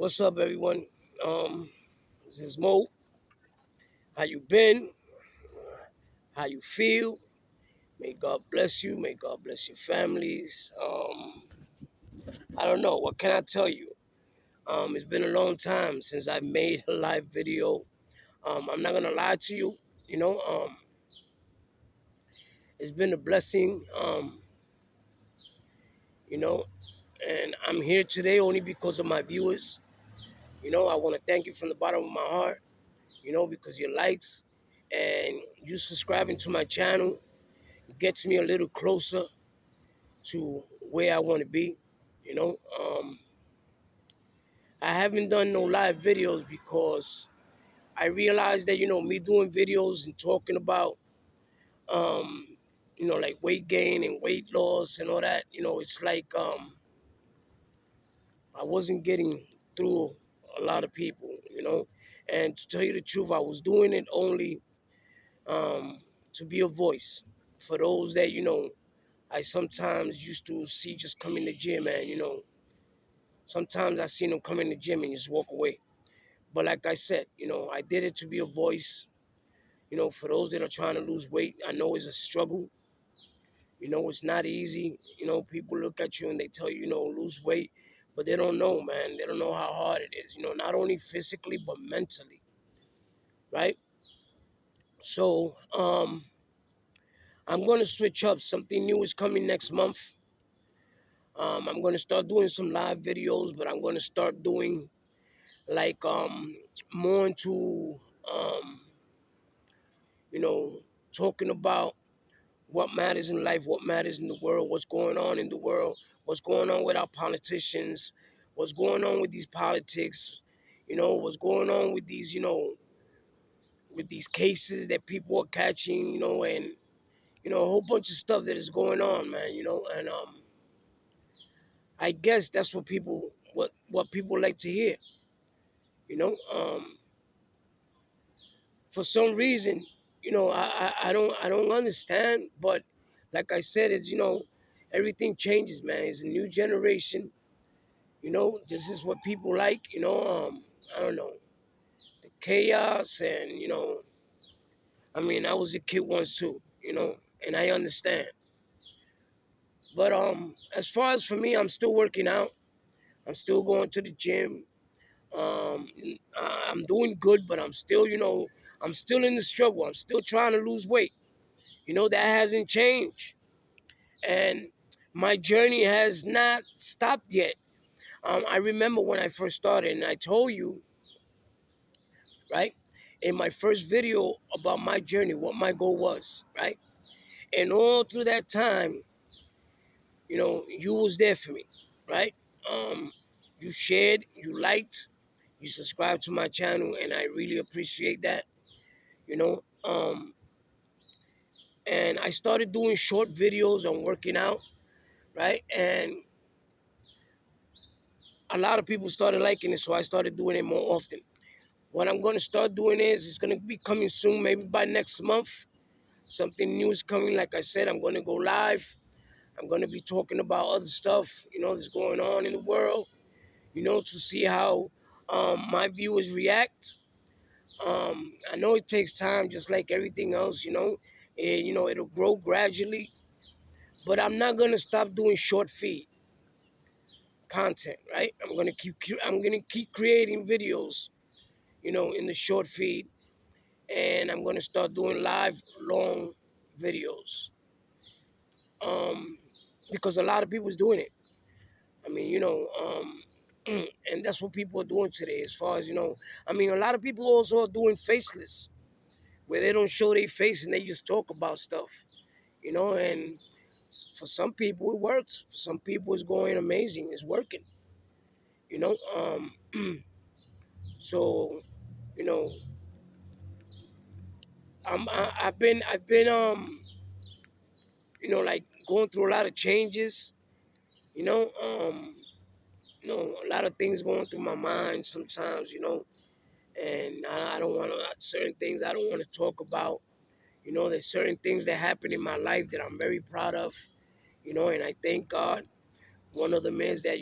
What's up, everyone? This is Mo. How you been? How you feel? May God bless you. May God bless your families. I don't know. What can I tell you? It's been a long time since I made a live video. I'm not gonna lie to you. You know, it's been a blessing. You know, and I'm here today only because of my viewers. I want to thank you from the bottom of my heart. Because your likes and you subscribing to my channel gets me a little closer to where I want to be. You know, I haven't done no live videos because I realized that me doing videos and talking about um, like weight gain and weight loss and all that. It's like I wasn't getting through a lot of people. And to tell you the truth, I was doing it only um, to be a voice for those that I sometimes used to see just come in the gym and sometimes I seen them come in the gym and just walk away. But like I said, I did it to be a voice, for those that are trying to lose weight. I know it's a struggle. It's not easy. People look at you and they tell you, lose weight, but they don't know, man. They don't know how hard it is, not only physically, but mentally, right? So I'm going to switch up. Something new is coming next month. I'm going to start doing some live videos, but I'm going to start doing like more into um, you know, talking about what matters in life, what matters in the world, what's going on in the world, what's going on with our politicians, what's going on with these politics, what's going on with these, with these cases that people are catching, and a whole bunch of stuff that is going on, man, and I guess that's what people like to hear, you know. For some reason, I don't understand, but like I said, it's everything changes, man. It's a new generation. This is what people like. I don't know, the chaos, and I was a kid once too. And I understand. But as far as for me, I'm still working out. I'm still going to the gym. Um, I'm doing good, but I'm still in the struggle. I'm still trying to lose weight. That hasn't changed. And my journey has not stopped yet. I remember when I first started, and I told you, right, in my first video about my journey, what my goal was, right? And all through that time, you was there for me, right? Um, you shared, you liked, you subscribed to my channel, and I really appreciate that, you know. And I started doing short videos on working out, right? And a lot of people started liking it, so I started doing it more often. What I'm going to start doing is it's going to be coming soon, maybe by next month. Something new is coming. Like I said, I'm going to go live. I'm going to be talking about other stuff, that's going on in the world, to see how my viewers react. I know it takes time, just like everything else, and, it'll grow gradually. But I'm not going to stop doing short feed content, right? I'm going to keep creating videos, in the short feed, and I'm gonna start doing live long videos. Because a lot of people's doing it. I mean, and that's what people are doing today. As far as a lot of people also are doing faceless, where they don't show their face and they just talk about stuff. And for some people it works. For some people it's going amazing. It's working. You know, so you know, I've been like going through a lot of changes. You know, a lot of things going through my mind sometimes. And I don't want to certain things I don't want to talk about. There's certain things that happen in my life that I'm very proud of. And I thank God. One of them is that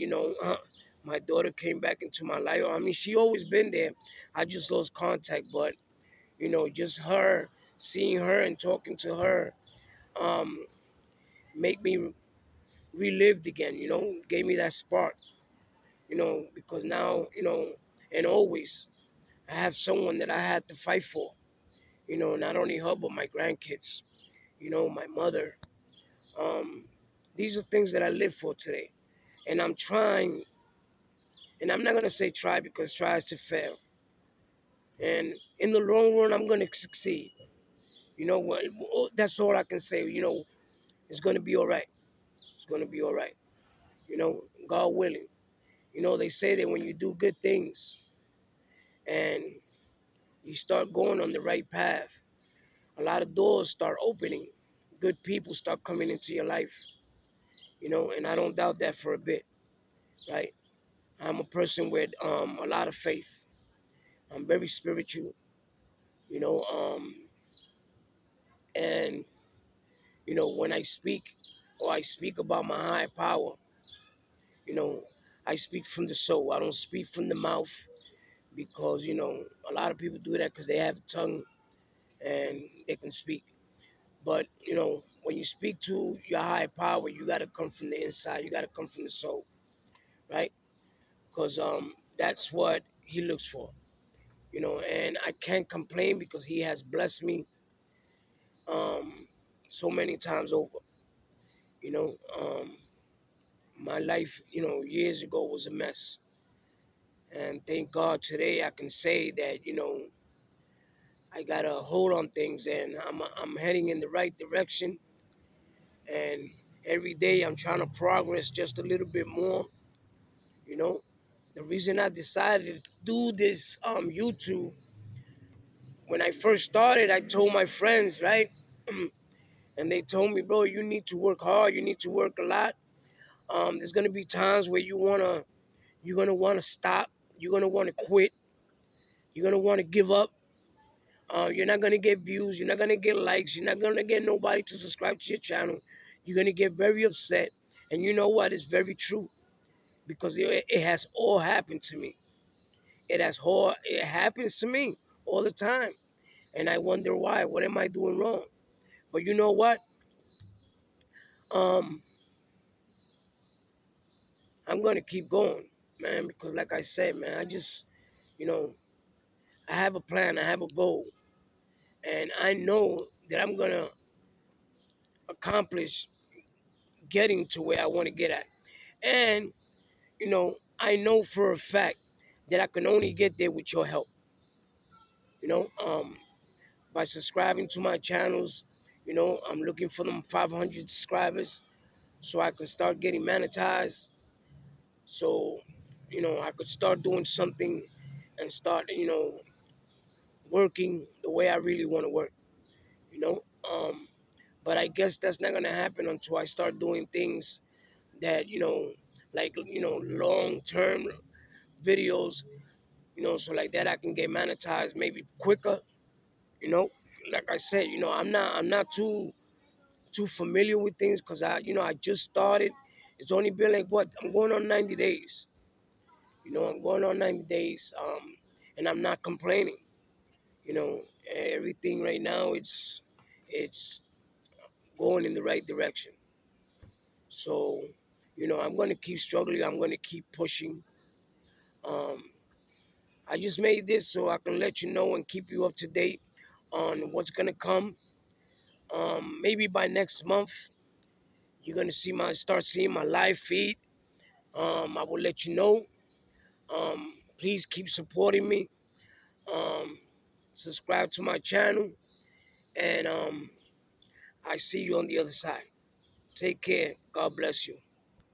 My daughter came back into my life. I mean, she always been there. I just lost contact, but just her, seeing her and talking to her, um, make me relived again. Gave me that spark. Because now, and always I have someone that I had to fight for. Not only her but my grandkids. My mother. Um, these are things that I live for today, and I'm trying. And I'm not gonna say try because try is to fail. And in the long run, I'm gonna succeed. You know what? That's all I can say. It's gonna be all right. It's gonna be all right. God willing. They say that when you do good things and you start going on the right path, a lot of doors start opening. Good people start coming into your life. And I don't doubt that for a bit, right? I'm a person with a lot of faith. I'm very spiritual, you know, um, and when I speak or I speak about my high power, you know, I speak from the soul. I don't speak from the mouth because a lot of people do that because they have a tongue and they can speak. But when you speak to your higher power, you got to come from the inside. You got to come from the soul, right? Because that's what he looks for. And I can't complain because he has blessed me so many times over. You know, um, my life, years ago was a mess, and thank God today I can say that I got a hold on things, and I'm heading in the right direction, and every day I'm trying to progress just a little bit more. You know, the reason I decided to do this YouTube when I first started, I told my friends, right, and they told me, bro, you need to work hard, you need to work a lot. There's gonna be times where you're gonna wanna stop, you're gonna wanna quit, you're gonna wanna give up. You're not gonna get views, you're not gonna get likes, you're not gonna get nobody to subscribe to your channel. You're gonna get very upset, and you know what? It's very true because it has all happened to me. It happens to me all the time, and I wonder why. What am I doing wrong? But you know what? Um, I'm gonna keep going, man, because like I said, man, you know, I have a plan, I have a goal, and I know that I'm gonna accomplish getting to where I want to get at. And I know for a fact that I can only get there with your help. You know, by subscribing to my channels. I'm looking for them 500 subscribers so I can start getting monetized. So, I could start doing something and start, working the way I really want to work. You know, um, but I guess that's not gonna happen until I start doing things that like long term videos. So like that I can get monetized maybe quicker. You know, like I said, I'm not too familiar with things because I just started. It's only been like what I'm going on 90 days. I'm going on 90 days, and I'm not complaining. You know, everything right now it's going in the right direction. So, I'm going to keep struggling. I'm going to keep pushing. Um, I just made this so I can let you know and keep you up to date on what's going to come. Maybe by next month, you're going to start seeing my live feed. I will let you know. Please keep supporting me. Um, subscribe to my channel, and I see you on the other side. Take care. God bless you.